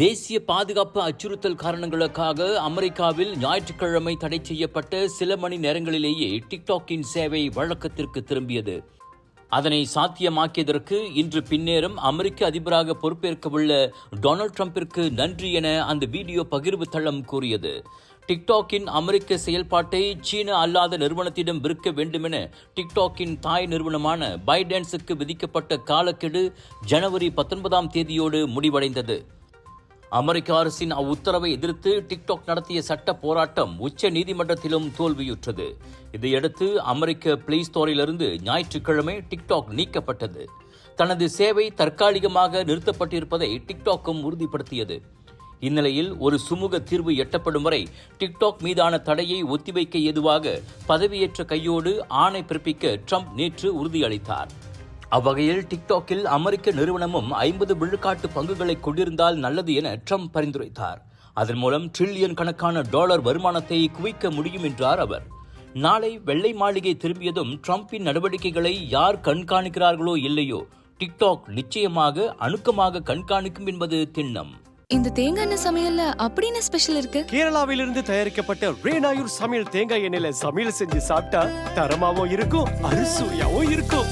தேசிய பாதுகாப்பு அச்சுறுத்தல் காரணங்களுக்காக அமெரிக்காவில் ஞாயிற்றுக்கிழமை தடை செய்யப்பட்ட சில மணி நேரங்களிலேயே டிக்டாக்கின் சேவை வழக்கத்திற்கு திரும்பியது. அதனை சாத்தியமாக்கியதற்கு இன்று பின்னேறும் அமெரிக்க அதிபராக பொறுப்பேற்கவுள்ள டொனால்ட் ட்ரம்பிற்கு நன்றி என அந்த வீடியோ பகிர்வு தளம் கூறியது. டிக்டாக்கின் அமெரிக்க செயல்பாட்டை சீன அல்லாத நிறுவனத்திடம் விற்க வேண்டுமென டிக்டாக்கின் தாய் நிறுவனமான பைடான்ஸுக்கு விதிக்கப்பட்ட காலக்கெடு ஜனவரி 19ஆம் தேதியோடு முடிவடைந்தது. அமெரிக்க அரசின் அவ்வுத்தரவை எதிர்த்து டிக்டாக் நடத்திய சட்ட போராட்டம் உச்ச நீதிமன்றத்திலும் தோல்வியுற்றது. இதையடுத்து அமெரிக்க பிளே ஸ்டோரிலிருந்து ஞாயிற்றுக்கிழமை டிக்டாக் நீக்கப்பட்டது. தனது சேவை தற்காலிகமாக நிறுத்தப்பட்டிருப்பதை டிக்டாக்கும் உறுதிப்படுத்தியது. இந்நிலையில் ஒரு சுமூக தீர்வு எட்டப்படும் வரை டிக்டாக் மீதான தடையை ஒத்திவைக்க ஏதுவாக பதவியேற்ற கையோடு ஆணை பிறப்பிக்க ட்ரம்ப் நேற்று உறுதியளித்தார். அவ்வகையில் டிக்டாக்கில் அமெரிக்க நிறுவனமும் 50 விழுக்காட்டு பங்குகளை கொண்டிருந்தால் நல்லது என ட்ரம்ப் பரிந்துரைத்தார். அதன் மூலம் டிரில்லியன் கணக்கான டாலர் வருமானத்தை குவிக்க முடியும் என்றார் அவர். நாளை வெள்ளை மாளிகை திரும்பியதும் ட்ரம்பின் நடவடிக்கைகளை யார் கண்காணிக்கிறார்களோ இல்லையோ, டிக்டாக் நிச்சயமாக அணுக்கமாக கண்காணிக்கும் என்பது திண்ணம். இந்த தேங்காய் எண்ணெய் சமையல்ல அப்படின்னு ஸ்பெஷல் இருக்கு. கேரளாவிலிருந்து தயாரிக்கப்பட்ட ரேனாயூர் சமையல் தேங்காய் எண்ணெயில சமையல் செஞ்சு சாப்பிட்டா தரமாவும் இருக்கும், அறுசுவையாவும் இருக்கும்.